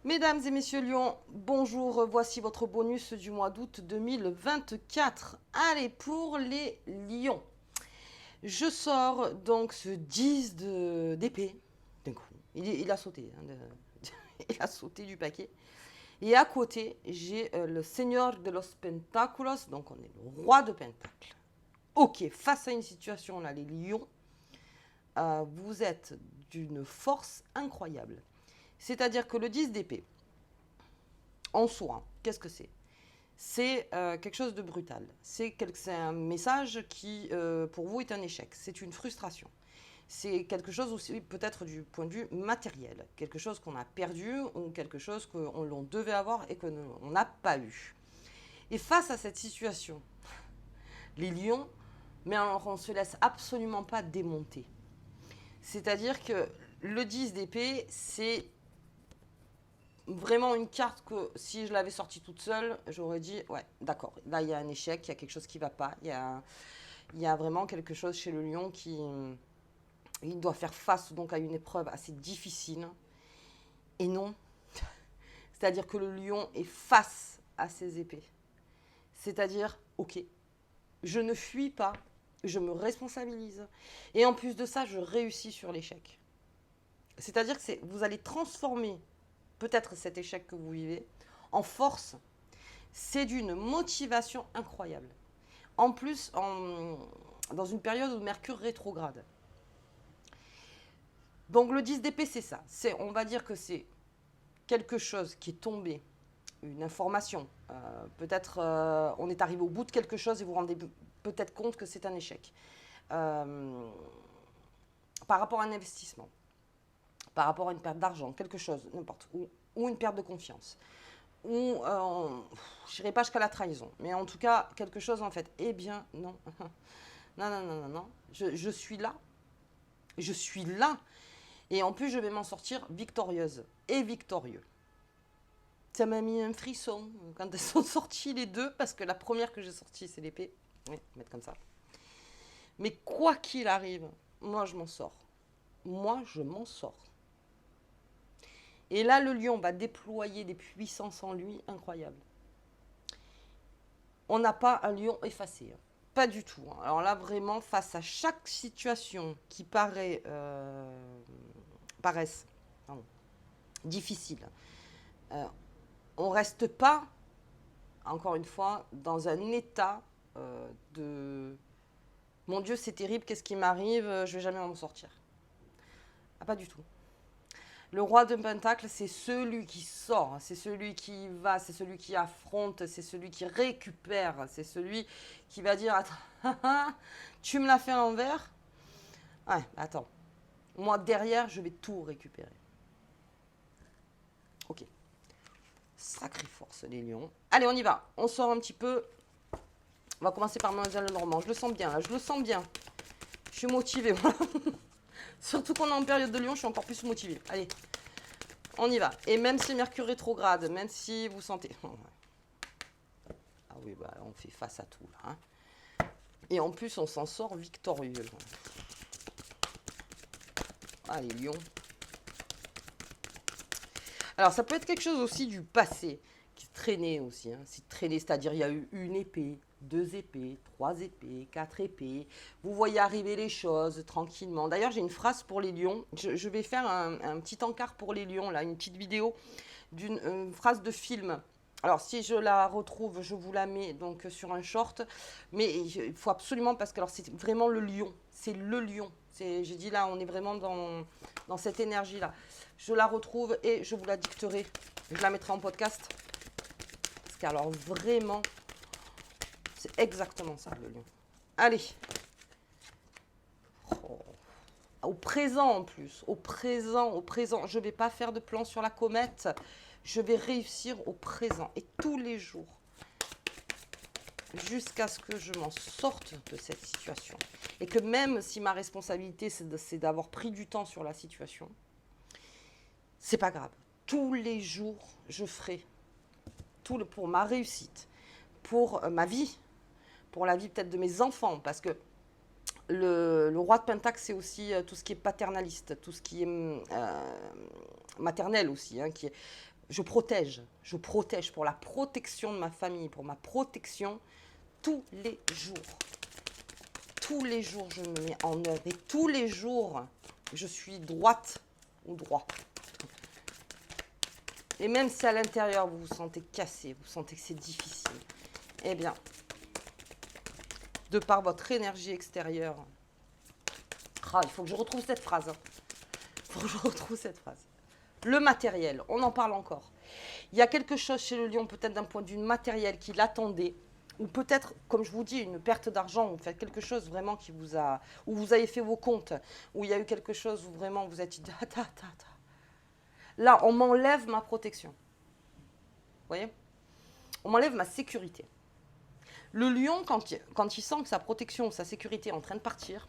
Mesdames et messieurs Lyon, bonjour, voici votre bonus du mois d'août 2024. Allez, pour les lions, je sors donc ce 10 d'épée. D'un coup, il a sauté, il a sauté du paquet. Et à côté, j'ai le Seigneur de los Pentáculos, donc on est le roi de Pentacles. Ok, face à une situation là, les lions, vous êtes d'une force incroyable. C'est-à-dire que le 10 d'épée, en soi, qu'est-ce que c'est? C'est quelque chose de brutal. C'est un message qui, pour vous, est un échec. C'est une frustration. C'est quelque chose aussi, peut-être du point de vue matériel. Quelque chose qu'on a perdu ou quelque chose qu'on devait avoir et qu'on n'a pas eu. Et face à cette situation, les lions, mais alors on ne se laisse absolument pas démonter. C'est-à-dire que le 10 d'épée, c'est vraiment une carte que si je l'avais sortie toute seule, j'aurais dit ouais, d'accord, là il y a un échec, il y a quelque chose qui ne va pas, il y a vraiment quelque chose chez le lion qui il doit faire face donc à une épreuve assez difficile. Et non, c'est-à-dire que le lion est face à ses épées. C'est-à-dire, ok, je ne fuis pas, je me responsabilise. Et en plus de ça, je réussis sur l'échec. C'est-à-dire que vous allez transformer peut-être cet échec que vous vivez en force. C'est d'une motivation incroyable. En plus, dans une période où Mercure rétrograde. Donc le 10 d'épée, c'est ça. On va dire que c'est quelque chose qui est tombé, une information. Peut-être on est arrivé au bout de quelque chose et vous vous rendez peut-être compte que c'est un échec. Par rapport à un investissement, par rapport à une perte d'argent, quelque chose, n'importe, ou une perte de confiance. Ou, je n'irai pas jusqu'à la trahison, mais en tout cas, quelque chose en fait. Eh bien, non. Non, non, non, non, non. Je suis là. Je suis là. Et en plus, je vais m'en sortir victorieuse et victorieux. Ça m'a mis un frisson quand elles sont sorties les deux, parce que la première que j'ai sortie, c'est l'épée. Oui, mettre comme ça. Mais quoi qu'il arrive, moi, je m'en sors. Moi, je m'en sors. Et là, le lion va déployer des puissances en lui incroyables. On n'a pas un lion effacé. Pas du tout. Alors là, vraiment, face à chaque situation qui paraisse difficile, on ne reste pas, encore une fois, dans un état de mon Dieu, c'est terrible, qu'est-ce qui m'arrive, je vais jamais m'en sortir. Ah, pas du tout. Le roi de Pentacle, c'est celui qui sort, c'est celui qui va, c'est celui qui affronte, c'est celui qui récupère, c'est celui qui va dire attends, tu me l'as fait à l'envers. Ouais, attends. Moi, derrière, je vais tout récupérer. Ok. Sacrée force, les lions. Allez, on y va. On sort un petit peu. On va commencer par Mademoiselle Normand. Je le sens bien, là. Je le sens bien. Je suis motivée, voilà. Surtout qu'on est en période de lion, je suis encore plus motivée. Allez, on y va. Et même si Mercure rétrograde, même si vous sentez... Ah oui, bah, on fait face à tout, là. Et en plus, on s'en sort victorieux. Ah, les lions. Alors, ça peut être quelque chose aussi du passé, qui traînait aussi. C'est-à-dire il y a eu une épée, 2 épées, 3 épées, 4 épées. Vous voyez arriver les choses tranquillement. D'ailleurs, j'ai une phrase pour les lions. Je vais faire un petit encart pour les lions, là, une petite vidéo d'une phrase de film. Alors, si je la retrouve, je vous la mets donc sur un short. Mais il faut absolument, parce que c'est vraiment le lion. C'est le lion. J'ai dit là, on est vraiment dans cette énergie-là. Je la retrouve et je vous la dicterai. Je la mettrai en podcast. Parce qu'alors, vraiment, c'est exactement ça, le lion. Allez. Oh. Au présent, en plus. Au présent, au présent. Je ne vais pas faire de plan sur la comète. Je vais réussir au présent. Et tous les jours. Jusqu'à ce que je m'en sorte de cette situation. Et que même si ma responsabilité, c'est d'avoir pris du temps sur la situation, c'est pas grave. Tous les jours, je ferai pour ma réussite, pour ma vie, pour la vie peut-être de mes enfants, parce que le roi de Pentacle, c'est aussi tout ce qui est paternaliste, tout ce qui est maternel aussi, qui est je protège pour la protection de ma famille, pour ma protection tous les jours. Tous les jours, je me mets en œuvre et tous les jours, je suis droite ou droit. Et même si à l'intérieur, vous vous sentez cassé, vous sentez que c'est difficile, eh bien, de par votre énergie extérieure, il faut que je retrouve cette phrase. Il faut que je retrouve cette phrase. Le matériel, on en parle encore. Il y a quelque chose chez le lion, peut-être d'un point de vue matériel, qui l'attendait, ou peut-être, comme je vous dis, une perte d'argent, ou faites quelque chose vraiment qui vous a... où vous avez fait vos comptes, où il y a eu quelque chose où vraiment vous êtes dit... Là, on m'enlève ma protection. Vous voyez? On m'enlève ma sécurité. Le lion, quand il sent que sa protection, sa sécurité est en train de partir,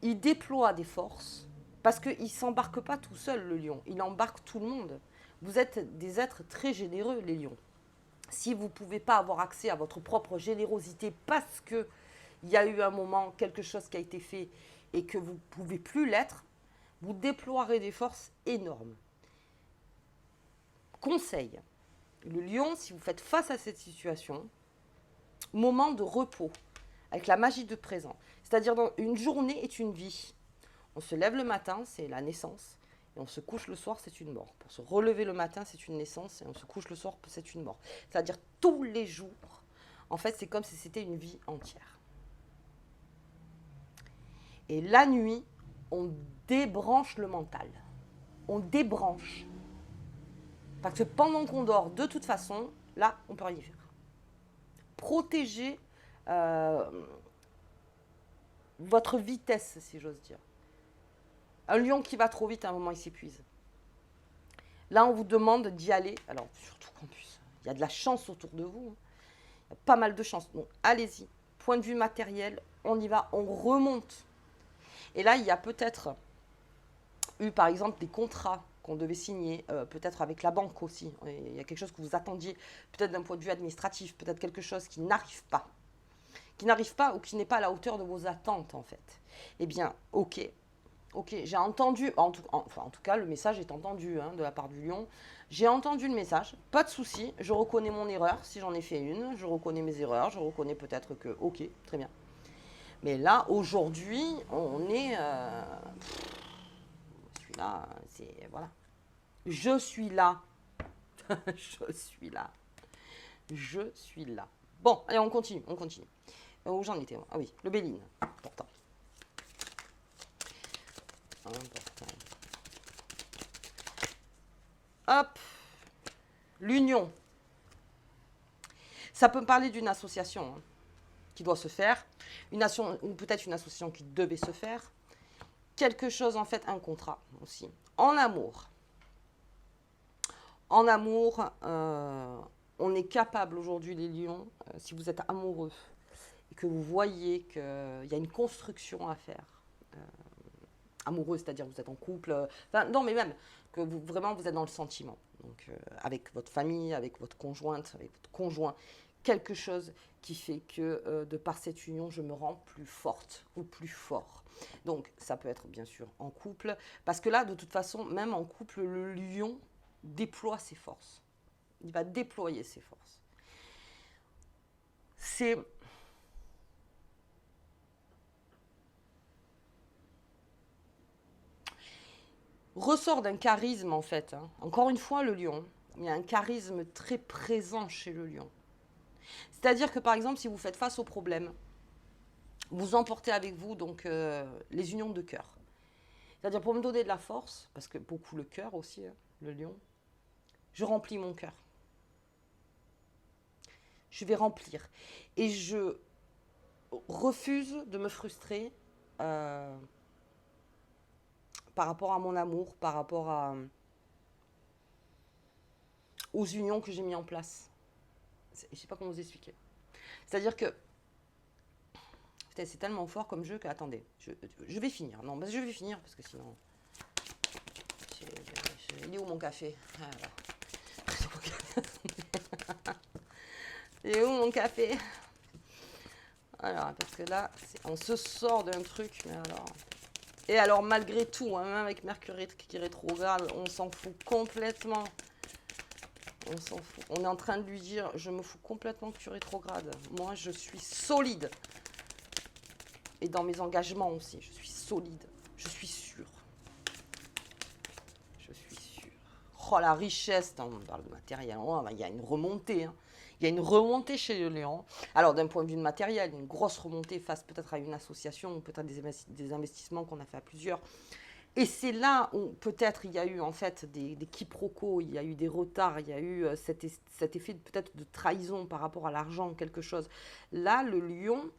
il déploie des forces, parce qu'il ne s'embarque pas tout seul, le lion. Il embarque tout le monde. Vous êtes des êtres très généreux, les lions. Si vous ne pouvez pas avoir accès à votre propre générosité parce qu'il y a eu un moment, quelque chose qui a été fait et que vous ne pouvez plus l'être, vous déploierez des forces énormes. Conseil, le lion, si vous faites face à cette situation, moment de repos, avec la magie de présent. C'est-à-dire, une journée est une vie. On se lève le matin, c'est la naissance, et on se couche le soir, c'est une mort. Pour se relever le matin, c'est une naissance, et on se couche le soir, c'est une mort. C'est-à-dire, tous les jours, en fait, c'est comme si c'était une vie entière. Et la nuit, on débranche le mental. On débranche. Parce que pendant qu'on dort, de toute façon, là, on ne peut rien faire. Protégez votre vitesse, si j'ose dire. Un lion qui va trop vite, à un moment, il s'épuise. Là, on vous demande d'y aller. Alors, surtout qu'en plus, il y a de la chance autour de vous. Il y a pas mal de chance. Donc, allez-y. Point de vue matériel, on y va, on remonte. Et là, il y a peut-être eu, par exemple, des contrats qu'on devait signer, peut-être avec la banque aussi. Il y a quelque chose que vous attendiez, peut-être d'un point de vue administratif, peut-être quelque chose qui n'arrive pas. Qui n'arrive pas ou qui n'est pas à la hauteur de vos attentes, en fait. Eh bien, ok, j'ai entendu, en tout cas, le message est entendu de la part du lion. J'ai entendu le message, pas de souci, je reconnais mon erreur, si j'en ai fait une, je reconnais mes erreurs, je reconnais peut-être que, ok, très bien. Mais là, aujourd'hui, on est... celui-là, c'est... Voilà. Je suis là. Je suis là. Je suis là. Bon, allez, on continue. Où j'en étais? Ah oui, le Béline, important. Hop, l'union. Ça peut me parler d'une association qui doit se faire, ou peut-être une association qui devait se faire. Quelque chose, en fait, un contrat aussi. En amour. En amour, on est capable aujourd'hui, les lions, si vous êtes amoureux, et que vous voyez qu'il y a une construction à faire, amoureux, c'est-à-dire que vous êtes en couple, non mais même que vraiment vous êtes dans le sentiment, donc avec votre famille, avec votre conjointe, avec votre conjoint, quelque chose qui fait que de par cette union, je me rends plus forte ou plus fort. Donc ça peut être bien sûr en couple, parce que là, de toute façon, même en couple, le lion déploie ses forces. Il va déployer ses forces. C'est... ressort d'un charisme, en fait. Encore une fois, le lion, il y a un charisme très présent chez le lion. C'est-à-dire que, par exemple, si vous faites face aux problèmes, vous emportez avec vous donc les unions de cœur. C'est-à-dire pour me donner de la force, parce que beaucoup le cœur aussi, le lion, je remplis mon cœur. Je vais remplir. Et je refuse de me frustrer par rapport à mon amour, par rapport aux unions que j'ai mis en place. Je ne sais pas comment vous expliquer. C'est-à-dire que c'est tellement fort comme jeu que, attendez, je vais finir. Non, je vais finir parce que sinon... Il est où mon café? Il est où mon café? Alors, parce que là, on se sort d'un truc, mais alors... Et alors, malgré tout, même avec Mercure qui est rétrograde, on s'en fout complètement on s'en fout. On est en train de lui dire, je me fous complètement que tu rétrogrades. Moi, je suis solide. Et dans mes engagements aussi, je suis solide. Je suis sûre. Je suis sûre. Oh, la richesse, on parle de matériel. Oh, il y a une remontée. Hein. Il y a une remontée chez le Lion. Alors, d'un point de vue de matériel, une grosse remontée face peut-être à une association ou peut-être des investissements qu'on a fait à plusieurs. Et c'est là où peut-être il y a eu en fait des quiproquos, il y a eu des retards, il y a eu cet effet peut-être de trahison par rapport à l'argent, quelque chose. Là, le lion,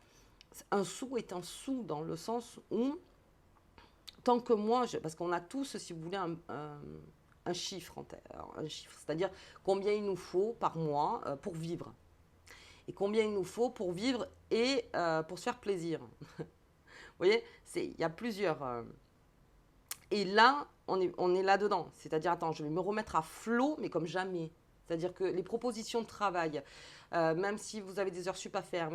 un sou est un sou dans le sens où, tant que moi, parce qu'on a tous, si vous voulez, un chiffre, c'est-à-dire combien il nous faut par mois pour vivre. Et combien il nous faut pour vivre et pour se faire plaisir. Vous voyez, il y a plusieurs... Et là, on est là-dedans. C'est-à-dire, attends, je vais me remettre à flot, mais comme jamais. C'est-à-dire que les propositions de travail, même si vous avez des heures sup à faire,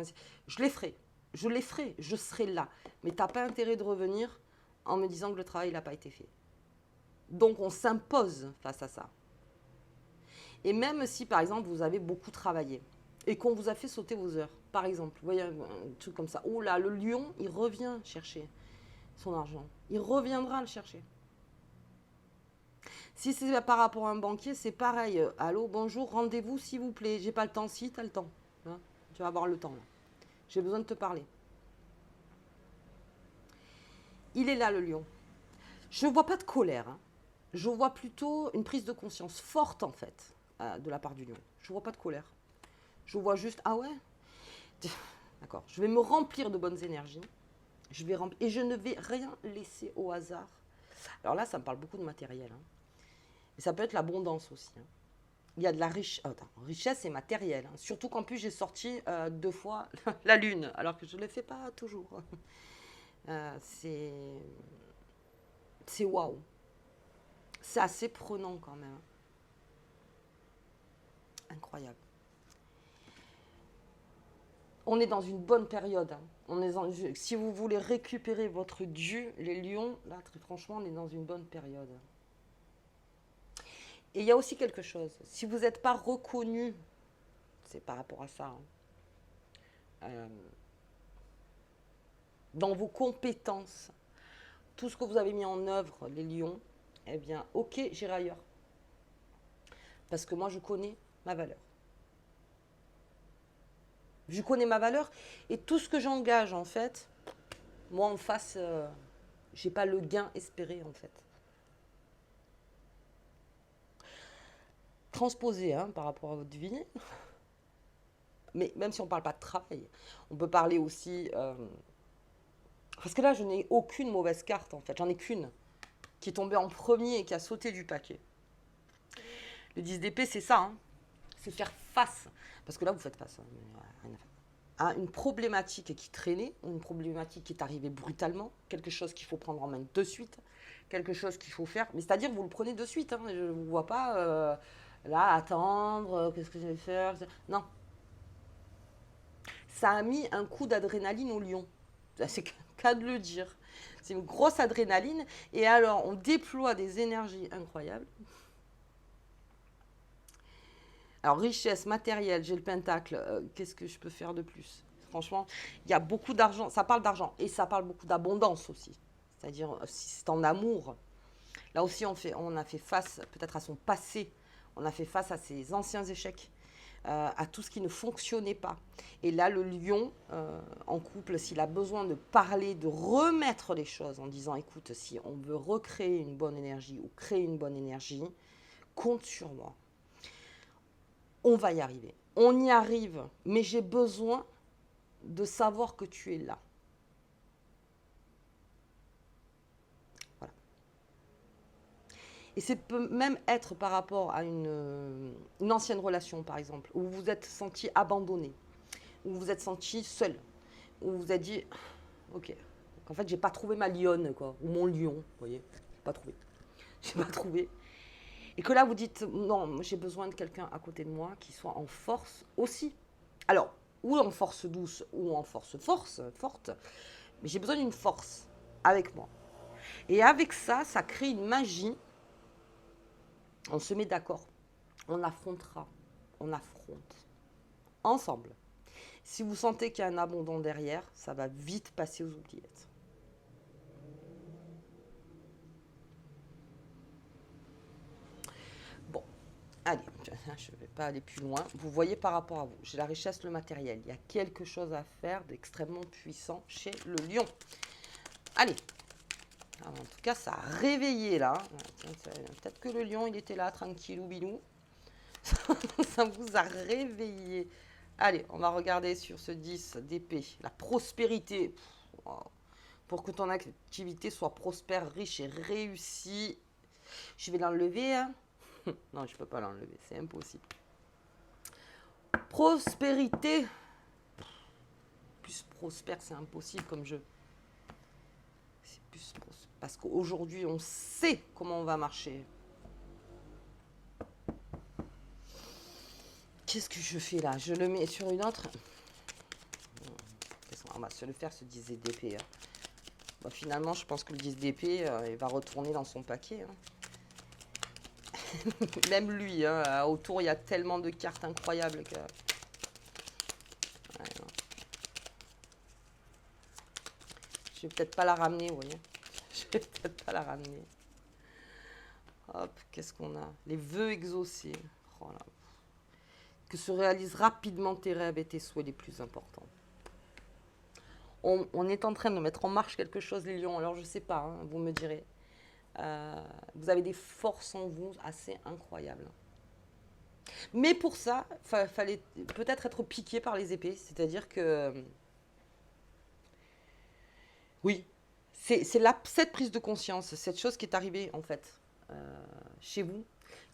je les ferai. Je les ferai. Je serai là. Mais tu n'as pas intérêt de revenir en me disant que le travail n'a pas été fait. Donc, on s'impose face à ça. Et même si, par exemple, vous avez beaucoup travaillé et qu'on vous a fait sauter vos heures, par exemple, vous voyez un truc comme ça. Oh là, le lion, il revient chercher son argent. Il reviendra le chercher. Si c'est par rapport à un banquier, c'est pareil. Allô, bonjour, rendez-vous s'il vous plaît. J'ai pas le temps. Si, tu as le temps. Hein, tu vas avoir le temps là. J'ai besoin de te parler. Il est là, le lion. Je ne vois pas de colère. Hein. Je vois plutôt une prise de conscience forte, en fait, de la part du lion. Je ne vois pas de colère. Je vois juste, ah ouais, d'accord, je vais me remplir de bonnes énergies. Et je ne vais rien laisser au hasard. Alors là, ça me parle beaucoup de matériel. Hein. Mais ça peut être l'abondance aussi. Hein. Il y a de la richesse et matériel. Hein. Surtout qu'en plus, j'ai sorti 2 fois la lune, alors que je ne le fais pas toujours. C'est waouh. C'est assez prenant quand même. Incroyable. On est dans une bonne période. Hein. Si vous voulez récupérer votre dû, les lions, là, très franchement, on est dans une bonne période. Et il y a aussi quelque chose. Si vous n'êtes pas reconnu, c'est par rapport à ça, hein, dans vos compétences, tout ce que vous avez mis en œuvre, les lions, eh bien, ok, j'irai ailleurs. Parce que moi, je connais ma valeur. Je connais ma valeur et tout ce que j'engage, en fait, moi, en face, j'ai pas le gain espéré, en fait. Transposé hein, par rapport à votre vie. Mais même si on ne parle pas de travail, on peut parler aussi... parce que là, je n'ai aucune mauvaise carte, en fait. J'en ai qu'une qui est tombée en premier et qui a sauté du paquet. Le 10 d'épée, c'est ça. Hein. C'est faire face. Parce que là, vous faites face à une problématique qui traînait, une problématique qui est arrivée brutalement, quelque chose qu'il faut prendre en main de suite, quelque chose qu'il faut faire. Mais c'est-à-dire que vous le prenez de suite. Hein. Je ne vous vois pas... là, attendre, qu'est-ce que je vais faire? Non. Ça a mis un coup d'adrénaline au lion. C'est qu'à de le dire. C'est une grosse adrénaline. Et alors, on déploie des énergies incroyables. Alors, richesse, matériel, j'ai le pentacle. Qu'est-ce que je peux faire de plus? Franchement, il y a beaucoup d'argent. Ça parle d'argent. Et ça parle beaucoup d'abondance aussi. C'est-à-dire, si c'est en amour. Là aussi, on a fait face peut-être à son passé. On a fait face à ses anciens échecs, à tout ce qui ne fonctionnait pas. Et là, le lion, en couple, s'il a besoin de parler, de remettre les choses en disant, écoute, si on veut recréer une bonne énergie ou créer une bonne énergie, compte sur moi. On va y arriver. On y arrive, mais j'ai besoin de savoir que tu es là. Et ça peut même être par rapport à une ancienne relation, par exemple, où vous vous êtes senti abandonné, où vous vous êtes senti seul, où vous vous êtes dit, ok, en fait, j'ai pas trouvé ma lionne, quoi, ou mon lion, vous voyez, j'ai pas trouvé. J'ai pas trouvé. Et que là, vous dites, non, j'ai besoin de quelqu'un à côté de moi qui soit en force aussi. Alors, ou en force douce, ou en forte, mais j'ai besoin d'une force avec moi. Et avec ça, ça crée une magie. On se met d'accord. On affrontera. On affronte. Ensemble. Si vous sentez qu'il y a un abandon derrière, ça va vite passer aux oubliettes. Bon, allez, je ne vais pas aller plus loin. Vous voyez par rapport à vous, j'ai la richesse, le matériel. Il y a quelque chose à faire d'extrêmement puissant chez le lion. Allez. Alors, en tout cas, ça a réveillé là. Peut-être que le lion, il était là, tranquillou bilou. Ça vous a réveillé. Allez, on va regarder sur ce 10 d'épée. La prospérité. Pour que ton activité soit prospère, riche et réussie. Je vais l'enlever. Hein. Non, je ne peux pas l'enlever. C'est impossible. Prospérité. Plus prospère, c'est impossible comme jeu. C'est plus prospère. Parce qu'aujourd'hui, on sait comment on va marcher. Qu'est-ce que je fais là? Je le mets sur une autre. On va se le faire, ce 10 d'épée. Hein. Bon, finalement, je pense que le 10 d'épée, il va retourner dans son paquet. Hein. Même lui, hein, autour, il y a tellement de cartes incroyables que... Ouais, je vais peut-être pas la ramener, vous voyez. Je vais peut-être pas la ramener. Hop, qu'est-ce qu'on a? Les vœux exaucés. Oh là. Que se réalisent rapidement tes rêves et tes souhaits les plus importants. On est en train de mettre en marche quelque chose, les lions. Alors, je ne sais pas, hein, vous me direz. Vous avez des forces en vous assez incroyables. Mais pour ça, il fallait peut-être être piqué par les épées. C'est-à-dire que... Oui, c'est cette prise de conscience, cette chose qui est arrivée, en fait, chez vous,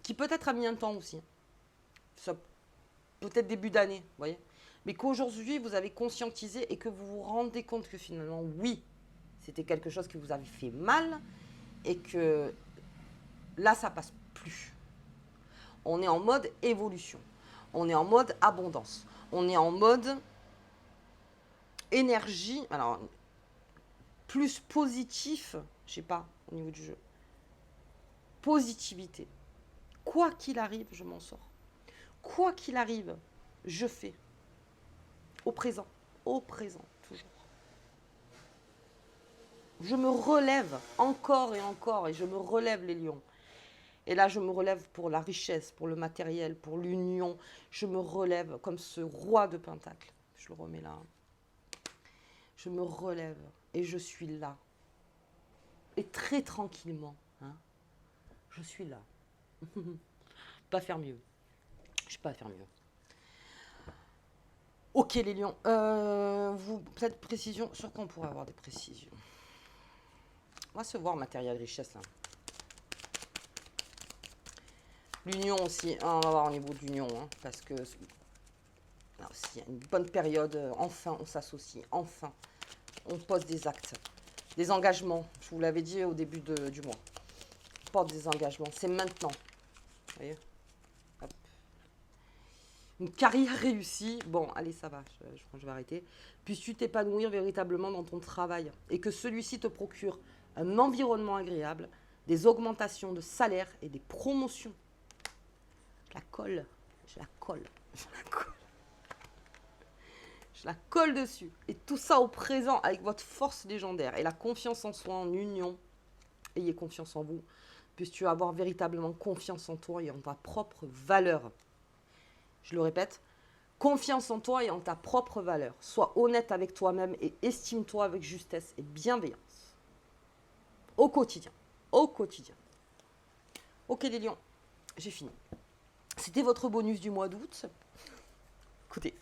qui peut-être a mis un temps aussi. Ça, peut-être début d'année, vous voyez. Mais qu'aujourd'hui, vous avez conscientisé et que vous vous rendez compte que finalement, oui, c'était quelque chose qui vous avait fait mal et que là, ça passe plus. On est en mode évolution. On est en mode abondance. On est en mode énergie. Alors, plus positif, je sais pas, au niveau du jeu. Positivité. Quoi qu'il arrive, je m'en sors. Quoi qu'il arrive, je fais. Au présent, toujours. Je me relève encore et je me relève les lions. Et là, je me relève pour la richesse, pour le matériel, pour l'union. Je me relève comme ce roi de Pentacle. Je le remets là. Je me relève et je suis là. Et très tranquillement, hein, je suis là. Pas faire mieux. Je ne sais pas faire mieux. Ok les lions, vous peut-être précision, sur quoi on pourrait avoir des précisions. On va se voir matériel richesse là. L'union aussi, on va voir au niveau de l'union, hein, parce que là aussi, il y a une bonne période, enfin on s'associe, enfin on pose des actes, des engagements, je vous l'avais dit au début du mois. On porte des engagements, c'est maintenant. Vous voyez? Hop. Une carrière réussie, bon allez ça va, je vais arrêter. Puisses-tu t'épanouir véritablement dans ton travail et que celui-ci te procure un environnement agréable, des augmentations de salaire et des promotions. Je la colle, je la colle, je la colle. Je la colle dessus. Et tout ça au présent avec votre force légendaire et la confiance en soi, en union. Ayez confiance en vous. Puisses-tu avoir véritablement confiance en toi et en ta propre valeur. Je le répète, confiance en toi et en ta propre valeur. Sois honnête avec toi-même et estime-toi avec justesse et bienveillance. Au quotidien. Au quotidien. Ok les lions, j'ai fini. C'était votre bonus du mois d'août. Écoutez,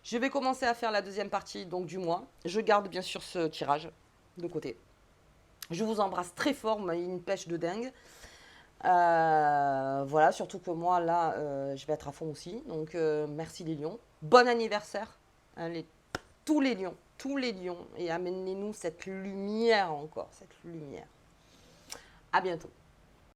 je vais commencer à faire la deuxième partie donc, du mois. Je garde bien sûr ce tirage de côté. Je vous embrasse très fort, vous m'avez une pêche de dingue. Voilà, surtout que moi, là, je vais être à fond aussi. Donc, merci les lions. Bon anniversaire, hein, tous les lions. Et amenez-nous cette lumière encore, cette lumière. À bientôt.